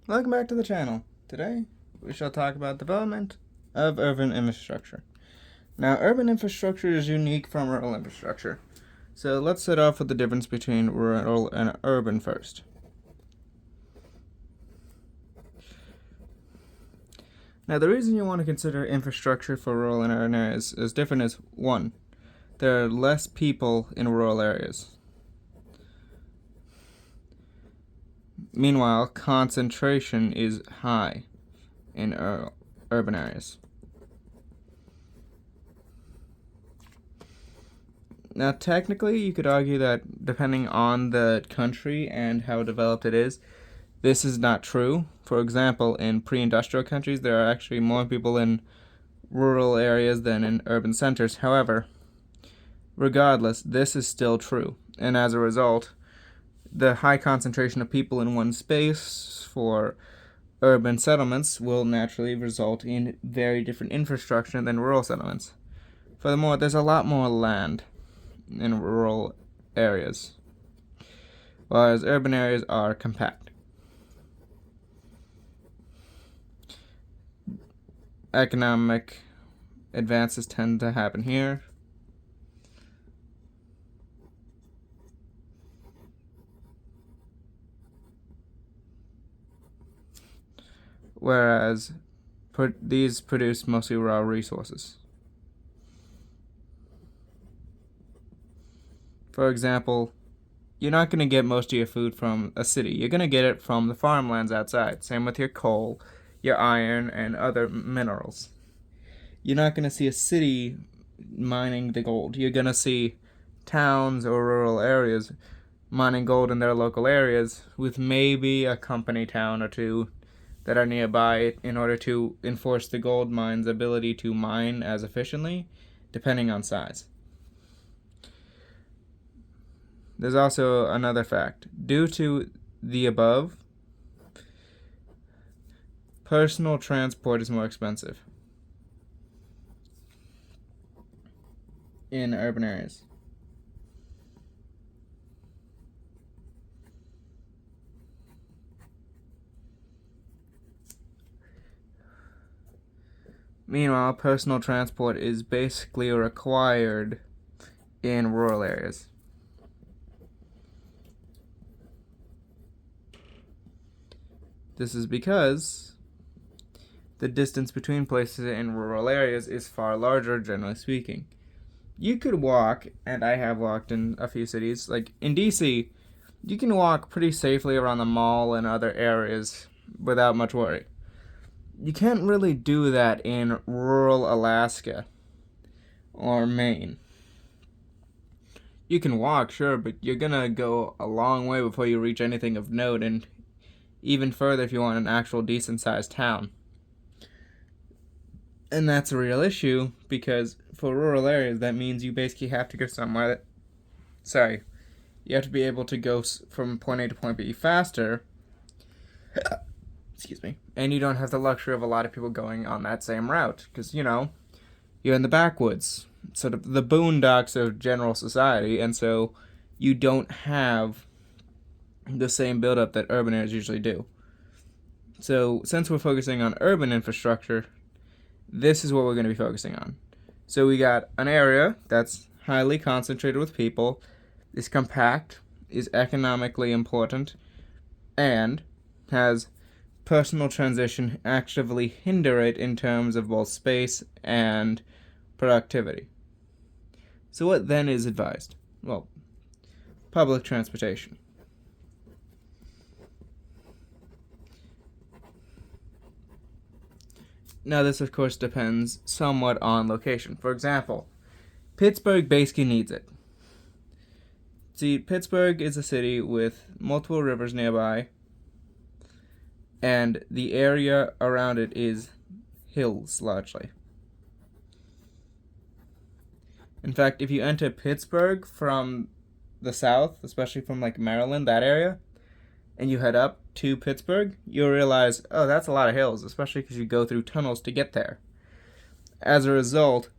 Welcome back to the channel. Today, we shall talk about development of urban infrastructure. Now, urban infrastructure is unique from rural infrastructure. So let's set off with the difference between rural and urban first. Now, the reason you want to consider infrastructure for rural and urban areas is different is one, there are less people in rural areas. Meanwhile, concentration is high in urban areas. Now, technically, you could argue that depending on the country and how developed it is, this is not true. For example, in pre-industrial countries, there are actually more people in rural areas than in urban centers. However, regardless, this is still true. And as a result, the high concentration of people in one space for urban settlements will naturally result in very different infrastructure than rural settlements. Furthermore, there's a lot more land in rural areas, whereas urban areas are compact. Economic advances tend to happen here. Whereas these produce mostly raw resources. For example, you're not going to get most of your food from a city. You're going to get it from the farmlands outside. Same with your coal, your iron, and other minerals. You're not going to see a city mining the gold. You're going to see towns or rural areas mining gold in their local areas, with maybe a company town or two that are nearby in order to enforce the gold mine's ability to mine as efficiently, depending on size. There's also another fact. Due to the above, personal transport is more expensive in urban areas. Meanwhile, personal transport is basically required in rural areas. This is because the distance between places in rural areas is far larger, generally speaking. You could walk, and I have walked in a few cities, like in DC, you can walk pretty safely around the mall and other areas without much worry. You can't really do that in rural Alaska or Maine. You can walk, sure, but you're gonna go a long way before you reach anything of note, and even further if you want an actual decent sized town. And that's a real issue because for rural areas, that means you basically have to go somewhere you have to be able to go from point A to point B faster. Excuse me. And you don't have the luxury of a lot of people going on that same route because, you're in the backwoods, sort of the boondocks of general society, and so you don't have the same buildup that urban areas usually do. So, since we're focusing on urban infrastructure, this is what we're going to be focusing on. So, we got an area that's highly concentrated with people, is compact, is economically important, and has personal transition actively hinder it in terms of both space and productivity. So, what then is advised? Well, public transportation. Now, this of course depends somewhat on location. For example, Pittsburgh basically needs it. See, Pittsburgh is a city with multiple rivers nearby, and the area around it is hills largely. In fact, if you enter Pittsburgh from the south, especially from like Maryland, that area, and you head up to Pittsburgh, you'll realize, oh, that's a lot of hills, especially because you go through tunnels to get there. As a result,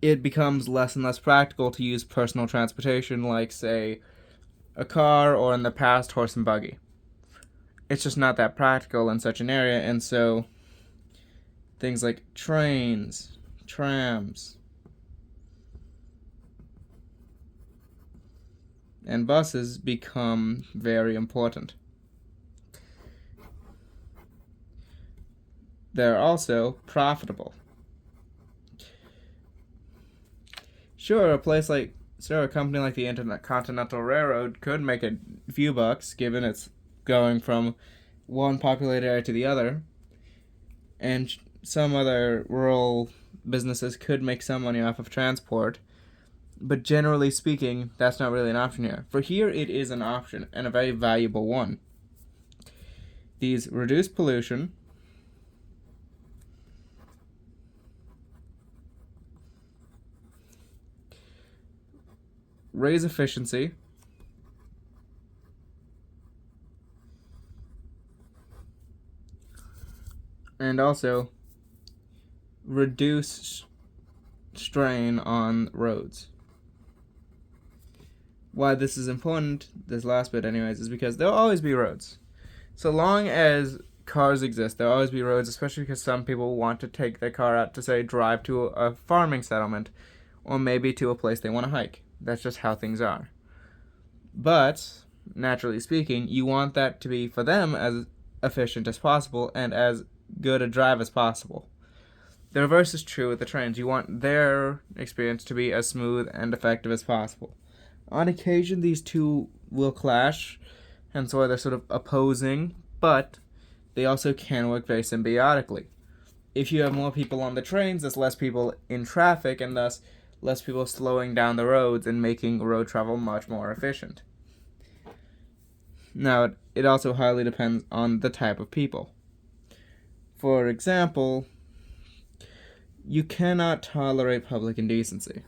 it becomes less and less practical to use personal transportation like, say, a car or in the past, horse and buggy. it's just not that practical in such an area, and so things like trains, trams, and buses become very important. They're also profitable. Sure, a company like the Intercontinental Railroad could make a few bucks, given it's going from one populated area to the other, and some other rural businesses could make some money off of transport, but generally speaking, that's not really an option here. For here, it is an option, and a very valuable one. These reduce pollution, raise efficiency, and also reduce strain on roads. Why this is important, this last bit anyways, is because there'll always be roads. So long as cars exist, there'll always be roads, especially because some people want to take their car out to, say, drive to a farming settlement, or maybe to a place they want to hike. That's just how things are. But, naturally speaking, you want that to be, for them, as efficient as possible and as good a drive as possible. The reverse is true with the trains. You want their experience to be as smooth and effective as possible. On occasion, these two will clash, and so they're sort of opposing, but they also can work very symbiotically. If you have more people on the trains, there's less people in traffic, and thus less people slowing down the roads and making road travel much more efficient. Now, it also highly depends on the type of people. For example, you cannot tolerate public indecency.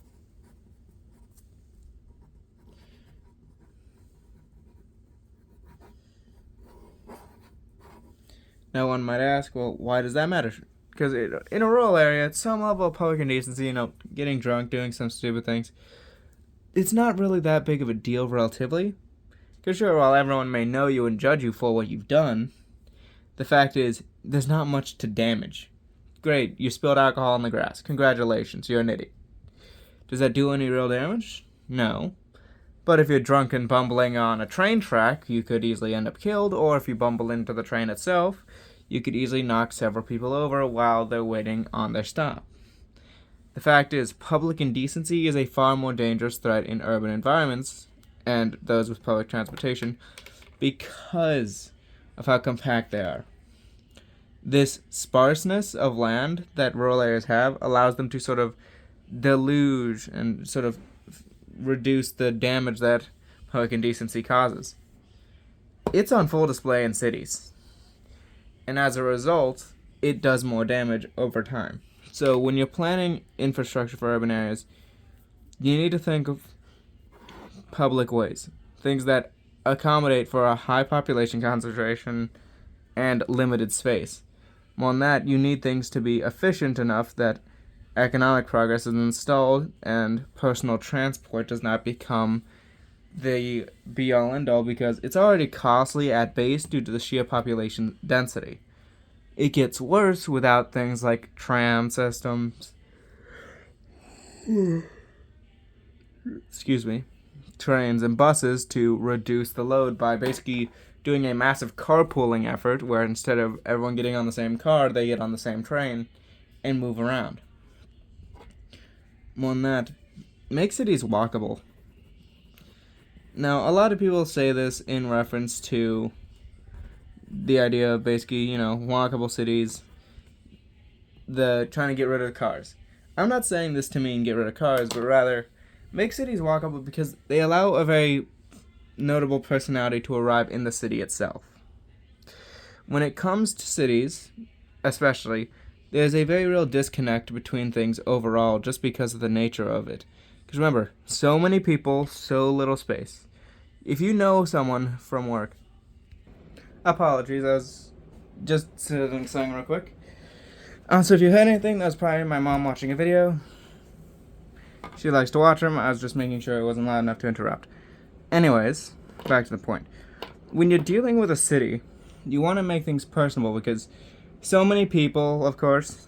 Now one might ask, well, why does that matter? Because in a rural area, at some level of public indecency, getting drunk, doing some stupid things, it's not really that big of a deal relatively. Because sure, while everyone may know you and judge you for what you've done, the fact is, there's not much to damage. Great, you spilled alcohol on the grass. Congratulations, you're an idiot. Does that do any real damage? No. But if you're drunk and bumbling on a train track, you could easily end up killed, or if you bumble into the train itself, you could easily knock several people over while they're waiting on their stop. The fact is, public indecency is a far more dangerous threat in urban environments, and those with public transportation, because of how compact they are. This sparseness of land that rural areas have allows them to sort of deluge and sort of reduce the damage that public indecency causes. It's on full display in cities, and as a result, it does more damage over time. So when you're planning infrastructure for urban areas, you need to think of public ways, things that accommodate for a high population concentration and limited space. More than that, you need things to be efficient enough that economic progress is installed and personal transport does not become the be-all end-all, because it's already costly at base due to the sheer population density. It gets worse without things like tram systems, trains and buses to reduce the load by basically doing a massive carpooling effort where instead of everyone getting on the same car, they get on the same train and move around. More than that, make cities walkable. Now, a lot of people say this in reference to the idea of basically, walkable cities, the trying to get rid of the cars. I'm not saying this to mean get rid of cars, but rather make cities walkable because they allow a very notable personality to arrive in the city itself. When it comes to cities, especially, there's a very real disconnect between things overall just because of the nature of it. Because remember, so many people, so little space. If you know someone from work, apologies, I was just sitting something real quick. So if you heard anything, that was probably my mom watching a video. She likes to watch them. I was just making sure it wasn't loud enough to interrupt. Anyways, back to the point. When you're dealing with a city, you want to make things personable because so many people, of course,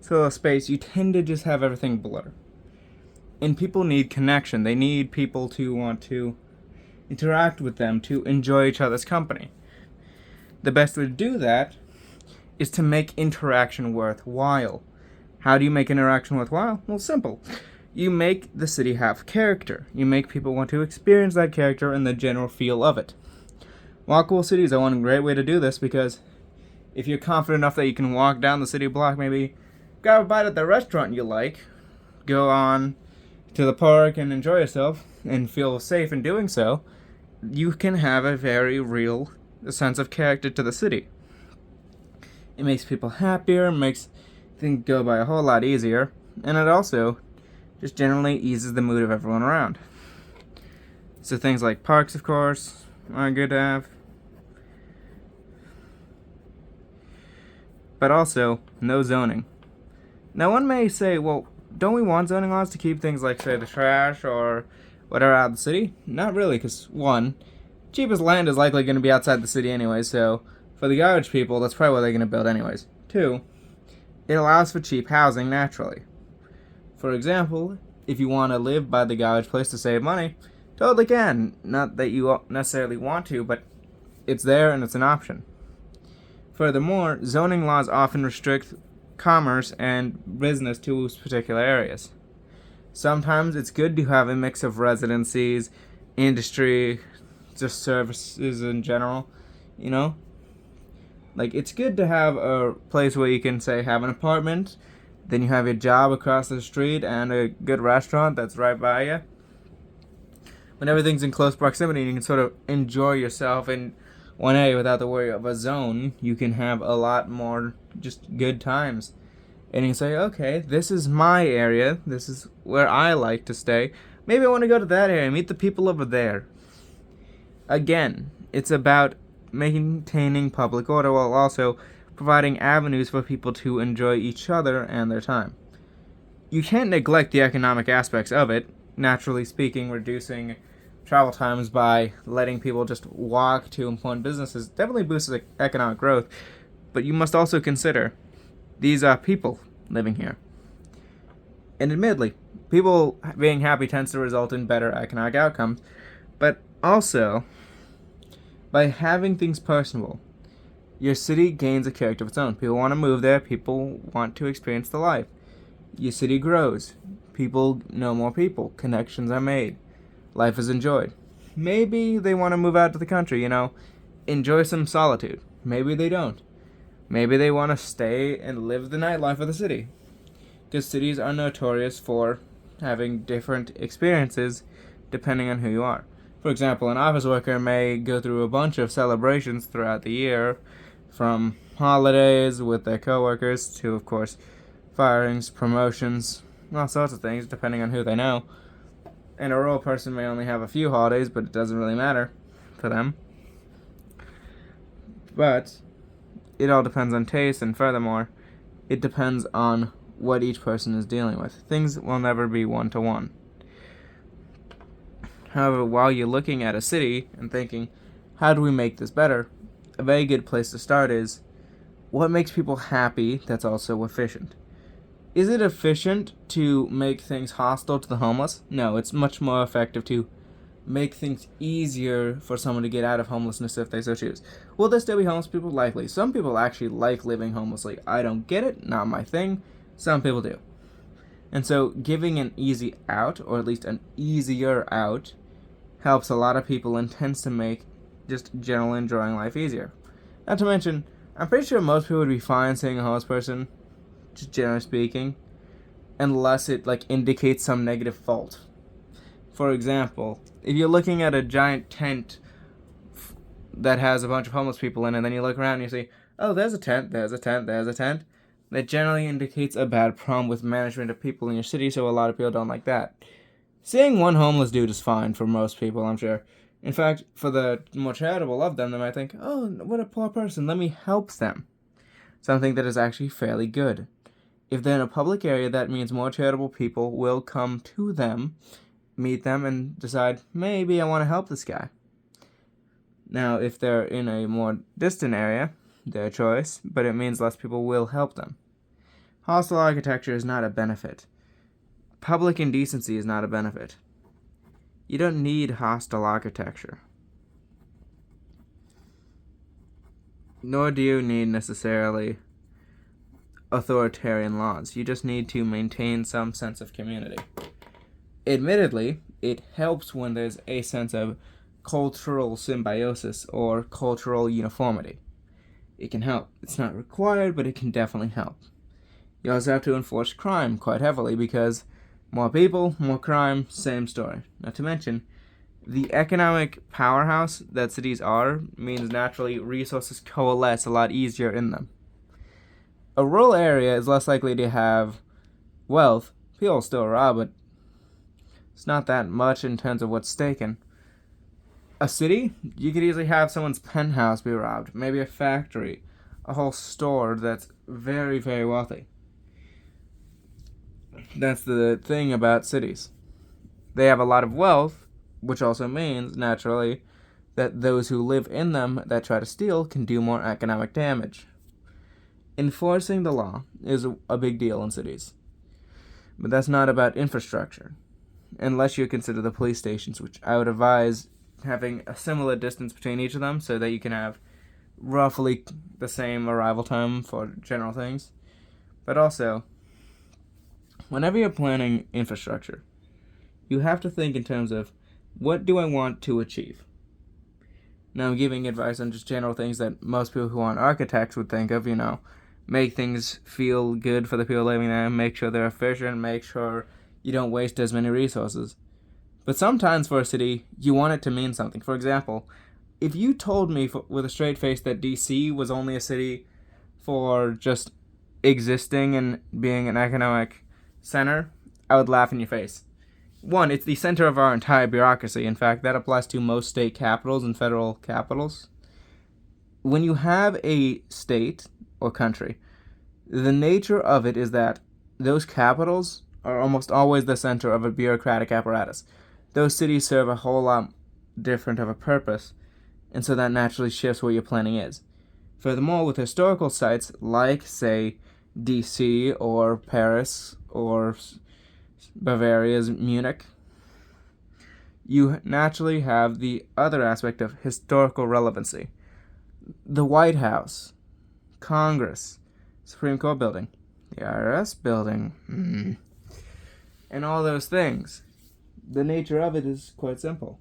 so a space, you tend to just have everything blur. And people need connection. They need people to want to interact with them, to enjoy each other's company. The best way to do that is to make interaction worthwhile. How do you make interaction worthwhile? Well, simple. You make the city have character. You make people want to experience that character and the general feel of it. Walkable cities are one great way to do this because if you're confident enough that you can walk down the city block, maybe grab a bite at the restaurant you like, go on to the park and enjoy yourself and feel safe in doing so, you can have a very real sense of character to the city. It makes people happier, makes things go by a whole lot easier, and it also just generally eases the mood of everyone around. So things like parks, of course, are good to have. But also, no zoning. Now one may say, well, don't we want zoning laws to keep things like, say, the trash or whatever out of the city? Not really, because one, cheapest land is likely going to be outside the city anyway, so for the garbage people, that's probably what they're going to build anyways. Two, it allows for cheap housing naturally. For example, if you want to live by the garbage place to save money, totally can. Not that you necessarily want to, but it's there and it's an option. Furthermore, zoning laws often restrict commerce and business to particular areas. Sometimes it's good to have a mix of residencies, industry, just services in general, you know? Like, it's good to have a place where you can, say, have an apartment, then you have your job across the street and a good restaurant that's right by you. When everything's in close proximity, you can sort of enjoy yourself in one area without the worry of a zone. You can have a lot more just good times. And you can say, okay, this is my area. This is where I like to stay. Maybe I want to go to that area and meet the people over there. Again, it's about maintaining public order while also providing avenues for people to enjoy each other and their time. You can't neglect the economic aspects of it, naturally speaking. Reducing travel times by letting people just walk to important businesses definitely boosts economic growth, but you must also consider these are people living here. And admittedly, people being happy tends to result in better economic outcomes, but also, by having things personable, your city gains a character of its own. People want to move there. People want to experience the life. Your city grows. People know more people. Connections are made. Life is enjoyed. Maybe they want to move out to the country, enjoy some solitude. Maybe they don't. Maybe they want to stay and live the nightlife of the city. Because cities are notorious for having different experiences depending on who you are. For example, an office worker may go through a bunch of celebrations throughout the year, from holidays with their coworkers to, of course, firings, promotions, all sorts of things, depending on who they know. And a rural person may only have a few holidays, but it doesn't really matter for them. But it all depends on taste, and furthermore, it depends on what each person is dealing with. Things will never be one-to-one. However, while you're looking at a city and thinking, how do we make this better? A very good place to start is, what makes people happy that's also efficient? Is it efficient to make things hostile to the homeless? No, it's much more effective to make things easier for someone to get out of homelessness if they so choose. Will there still be homeless people? Likely. Some people actually like living homelessly. I don't get it, not my thing. Some people do. And so giving an easy out, or at least an easier out, helps a lot of people and tends to make just generally enjoying life easier. Not to mention, I'm pretty sure most people would be fine seeing a homeless person, just generally speaking, unless it indicates some negative fault. For example, if you're looking at a giant tent that has a bunch of homeless people in it, and then you look around and you see, oh, there's a tent, there's a tent, there's a tent, that generally indicates a bad problem with management of people in your city, so a lot of people don't like that. Seeing one homeless dude is fine for most people, I'm sure. In fact, for the more charitable of them, they might think, oh, what a poor person, let me help them. Something that is actually fairly good. If they're in a public area, that means more charitable people will come to them, meet them, and decide, maybe I want to help this guy. Now, if they're in a more distant area, their choice, but it means less people will help them. Hostile architecture is not a benefit. Public indecency is not a benefit. You don't need hostile architecture. Nor do you need necessarily authoritarian laws. You just need to maintain some sense of community. Admittedly, it helps when there's a sense of cultural symbiosis or cultural uniformity. It can help. It's not required, but it can definitely help. You also have to enforce crime quite heavily because more people, more crime, same story. Not to mention, the economic powerhouse that cities are means naturally resources coalesce a lot easier in them. A rural area is less likely to have wealth. People still rob, but it's not that much in terms of what's taken. A city, you could easily have someone's penthouse be robbed, maybe a factory, a whole store that's very, very wealthy. That's the thing about cities. They have a lot of wealth, which also means, naturally, that those who live in them that try to steal can do more economic damage. Enforcing the law is a big deal in cities. But that's not about infrastructure, unless you consider the police stations, which I would advise having a similar distance between each of them so that you can have roughly the same arrival time for general things. But also, whenever you're planning infrastructure, you have to think in terms of what do I want to achieve? Now, I'm giving advice on just general things that most people who aren't architects would think of, make things feel good for the people living there, make sure they're efficient, make sure you don't waste as many resources. But sometimes for a city, you want it to mean something. For example, if you told me with a straight face that DC was only a city for just existing and being an economic center, I would laugh in your face. One, it's the center of our entire bureaucracy. In fact, that applies to most state capitals and federal capitals. When you have a state or country, the nature of it is that those capitals are almost always the center of a bureaucratic apparatus. Those cities serve a whole lot different of a purpose, and so that naturally shifts what your planning is. Furthermore, with historical sites like, say, DC or Paris or Bavaria's Munich, you naturally have the other aspect of historical relevancy. The White House, Congress, Supreme Court building, the IRS building, and all those things. The nature of it is quite simple.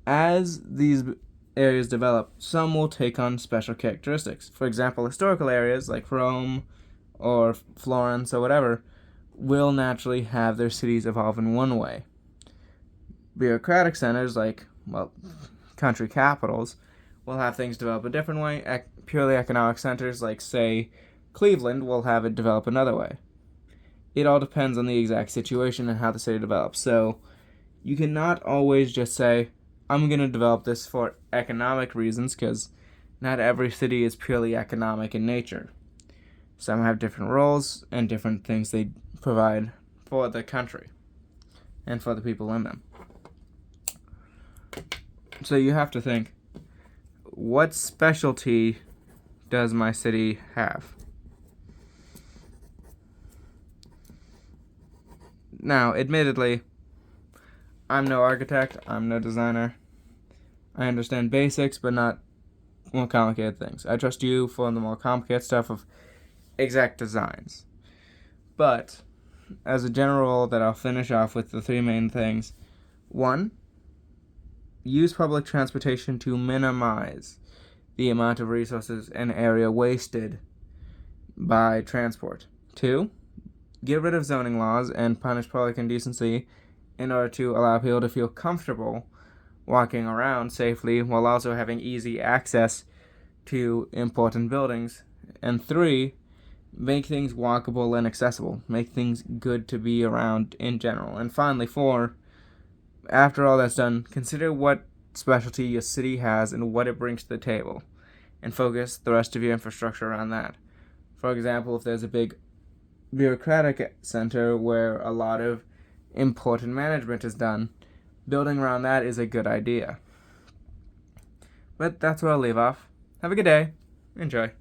As these areas develop, some will take on special characteristics. For example, historical areas like Rome or Florence or whatever will naturally have their cities evolve in one way. Bureaucratic centers like, country capitals will have things develop a different way. Purely economic centers like, say, Cleveland will have it develop another way. It all depends on the exact situation and how the city develops. So you cannot always just say, I'm going to develop this for economic reasons, because not every city is purely economic in nature. Some have different roles and different things they provide for the country and for the people in them. So you have to think, what specialty does my city have? Now, admittedly, I'm no architect, I'm no designer. I understand basics, but not more complicated things. I trust you for the more complicated stuff of exact designs. But, as a general rule that I'll finish off with the three main things. 1, use public transportation to minimize the amount of resources and area wasted by transport. 2, get rid of zoning laws and punish public indecency in order to allow people to feel comfortable walking around safely while also having easy access to important buildings. And 3, make things walkable and accessible. Make things good to be around in general. And finally, 4, after all that's done, consider what specialty your city has and what it brings to the table, and focus the rest of your infrastructure around that. For example, if there's a big bureaucratic center where a lot of important management is done, building around that is a good idea. But that's where I'll leave off. Have a good day. Enjoy.